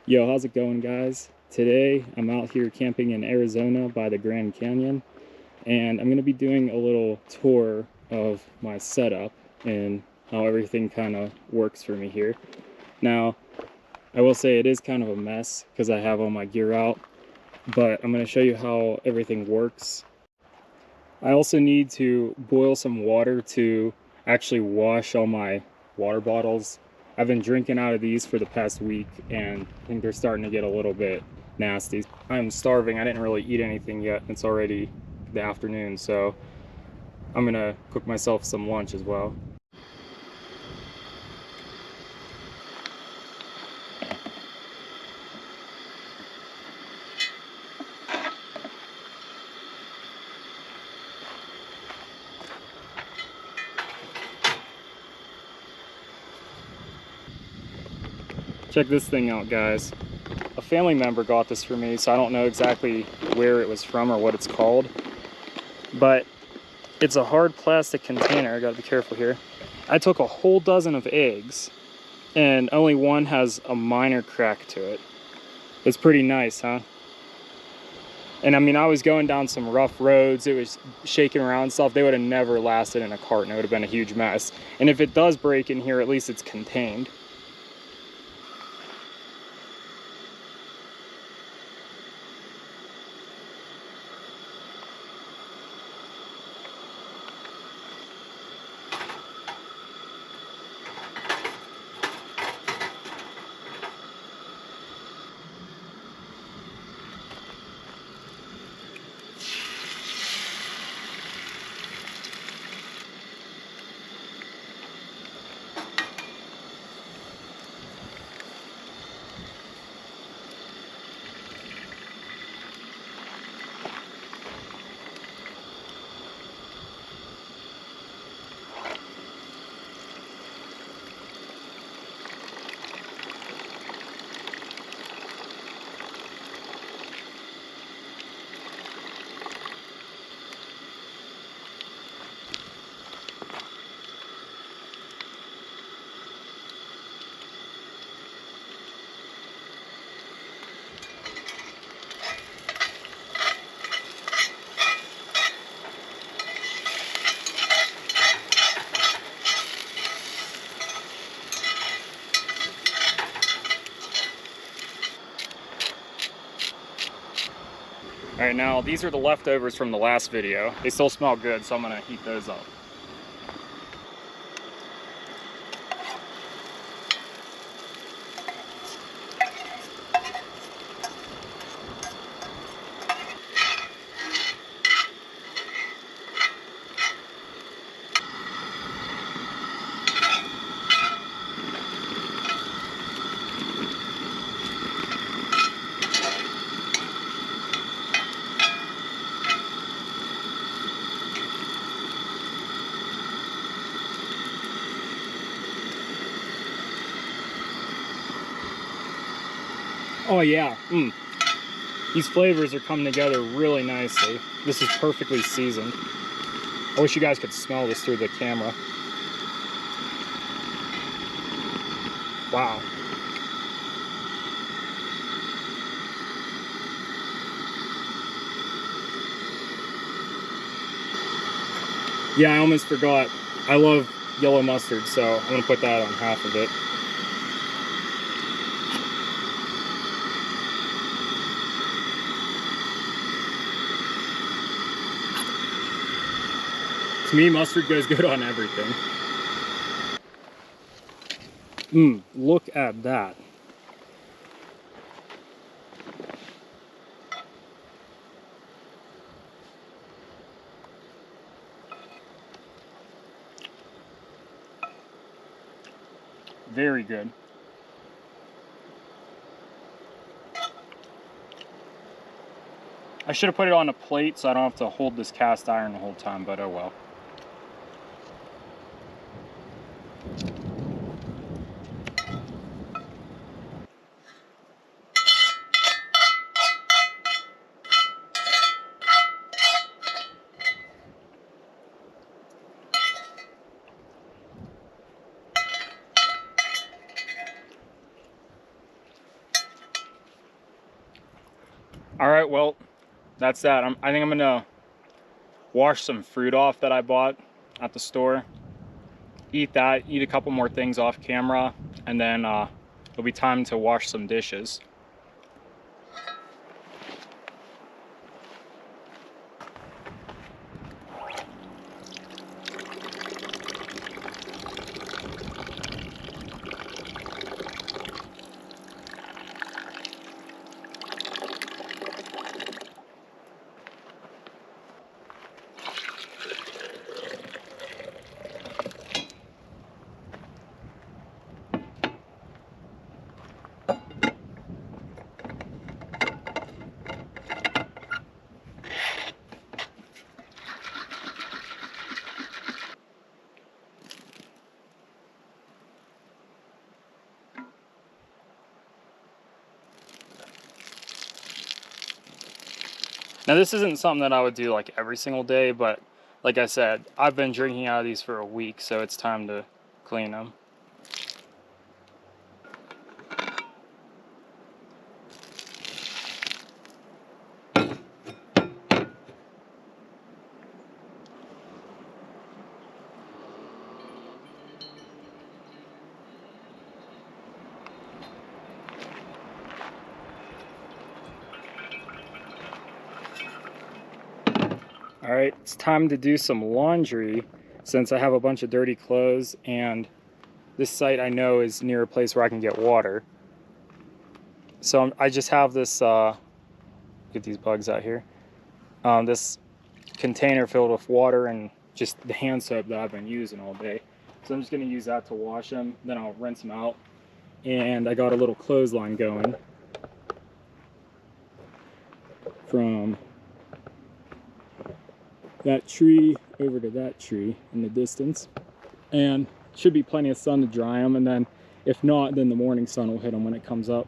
Yo, how's it going, guys? Today I'm out here camping in Arizona by the Grand Canyon, and I'm going to be doing a little tour of my setup and how everything kind of works for me here. Now, I will say it is kind of a mess because I have all my gear out, but I'm going to show you how everything works. I also need to boil some water to actually wash all my water bottles. I've been drinking out of these for the past week, and I think they're starting to get a little bit nasty. I'm starving. I didn't really eat anything yet. It's already the afternoon, so I'm gonna cook myself some lunch as well. Check this thing out, guys. A family member got this for me, so I don't know exactly where it was from or what it's called, but it's a hard plastic container. I gotta be careful here. I took a whole dozen of eggs, and only one has a minor crack to it. It's pretty nice, huh? And I mean, I was going down some rough roads. It was shaking around and stuff. They would have never lasted in a cart, and it would have been a huge mess. And if it does break in here, at least it's contained. All right, now these are the leftovers from the last video. They still smell good, so I'm gonna heat those up. Oh yeah, these flavors are coming together really nicely. This is perfectly seasoned. I wish you guys could smell this through the camera. Wow. Yeah, I almost forgot. I love yellow mustard, so I'm gonna put that on half of it. To me, mustard goes good on everything. Look at that. Very good. I should have put it on a plate so I don't have to hold this cast iron the whole time, but oh well. All right, well, that's that. I think I'm gonna wash some fruit off that I bought at the store. Eat that, eat a couple more things off camera, and then it'll be time to wash some dishes. Now this isn't something that I would do like every single day, but like I said, I've been drinking out of these for a week, so it's time to clean them. All right, it's time to do some laundry since I have a bunch of dirty clothes, and this site I know is near a place where I can get water. So I just have this, get these bugs out here, this container filled with water and just the hand soap that I've been using all day. So I'm just gonna use that to wash them, then I'll rinse them out. And I got a little clothesline going from that tree over to that tree in the distance, and should be plenty of sun to dry them, and then if not, then the morning sun will hit them when it comes up.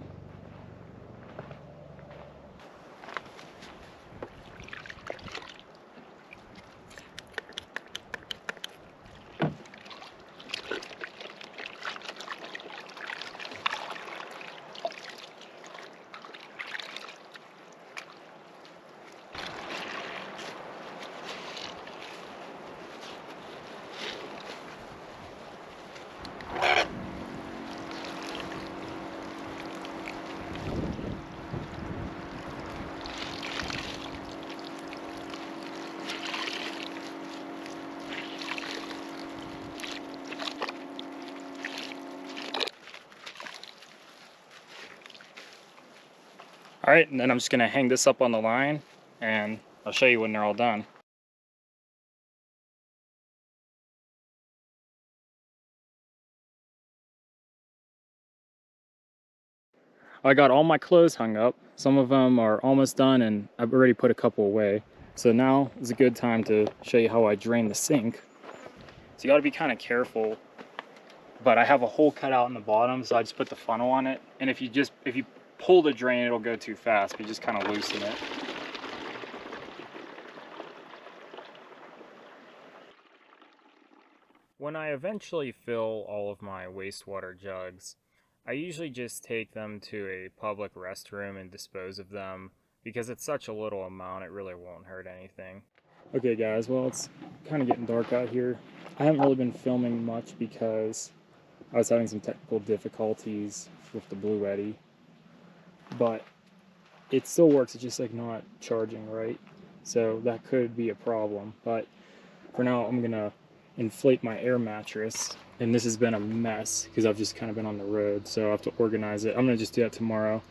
All right, and then I'm just gonna hang this up on the line and I'll show you when they're all done. I got all my clothes hung up. Some of them are almost done and I've already put a couple away. So now is a good time to show you how I drain the sink. So you gotta be kind of careful, but I have a hole cut out in the bottom, so I just put the funnel on it. And if you pull the drain, it'll go too fast, but you just kind of loosen it. When I eventually fill all of my wastewater jugs, I usually just take them to a public restroom and dispose of them because it's such a little amount, it really won't hurt anything. Okay guys, well it's kind of getting dark out here. I haven't really been filming much because I was having some technical difficulties with the Blue Eddy, but it still works, it's just like not charging right, so that could be a problem. But for now I'm gonna inflate my air mattress, and this has been a mess because I've just kind of been on the road, so I have to organize it. I'm gonna just do that tomorrow.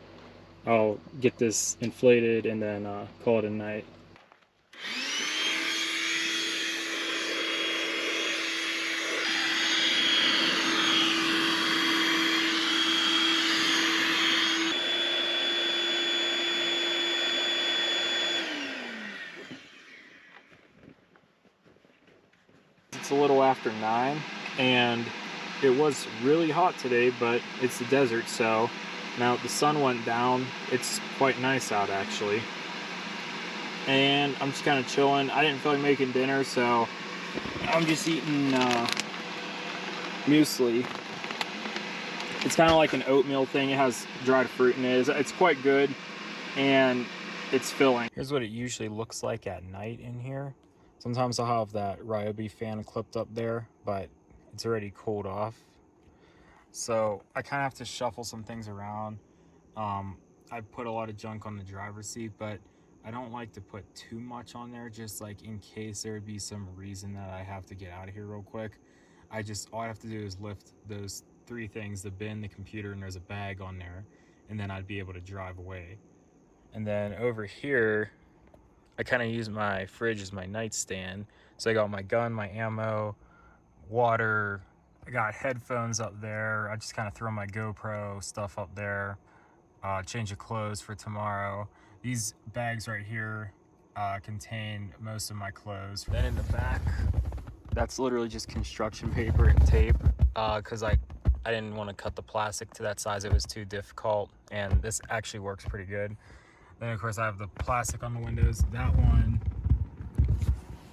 I'll get this inflated and then call it a night. It's a little after 9 and it was really hot today, but it's the desert, so now the sun went down. It's quite nice out actually, and I'm just kind of chilling. I didn't feel like making dinner, so I'm just eating muesli. It's kind of like an oatmeal thing. It has dried fruit in it. It's quite good, and it's filling. Here's what it usually looks like at night in here. Sometimes I'll have that Ryobi fan clipped up there, but it's already cooled off. So I kind of have to shuffle some things around. I put a lot of junk on the driver's seat, but I don't like to put too much on there, just like in case there would be some reason that I have to get out of here real quick. All I have to do is lift those three things, the bin, the computer, and there's a bag on there, and then I'd be able to drive away. And then over here, I kind of use my fridge as my nightstand. So I got my gun, my ammo, water. I got headphones up there. I just kind of throw my GoPro stuff up there. Change of clothes for tomorrow. These bags right here contain most of my clothes. Then in the back, that's literally just construction paper and tape because I didn't want to cut the plastic to that size. It was too difficult, and this actually works pretty good. Then of course I have the plastic on the windows. That one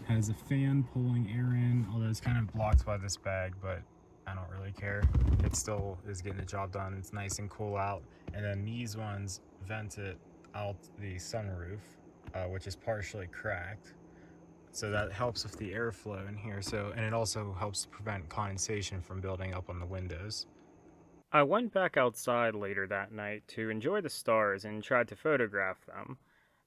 has a fan pulling air in, although it's kind of blocked by this bag, but I don't really care. It still is getting the job done. It's nice and cool out. And then these ones vent it out the sunroof, which is partially cracked. So that helps with the airflow in here. And it also helps to prevent condensation from building up on the windows. I went back outside later that night to enjoy the stars and tried to photograph them.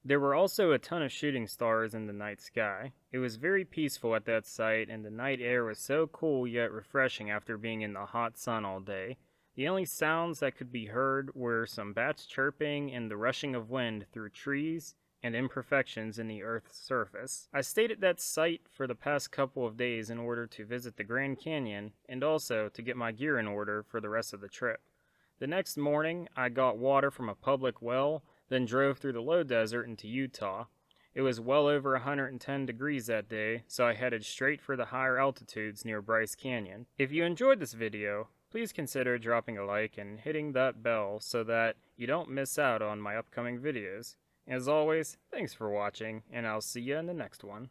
There were also a ton of shooting stars in the night sky. It was very peaceful at that site, and the night air was so cool yet refreshing after being in the hot sun all day. The only sounds that could be heard were some bats chirping and the rushing of wind through trees and imperfections in the Earth's surface. I stayed at that site for the past couple of days in order to visit the Grand Canyon and also to get my gear in order for the rest of the trip. The next morning, I got water from a public well, then drove through the low desert into Utah. It was well over 110 degrees that day, so I headed straight for the higher altitudes near Bryce Canyon. If you enjoyed this video, please consider dropping a like and hitting that bell so that you don't miss out on my upcoming videos. As always, thanks for watching, and I'll see you in the next one.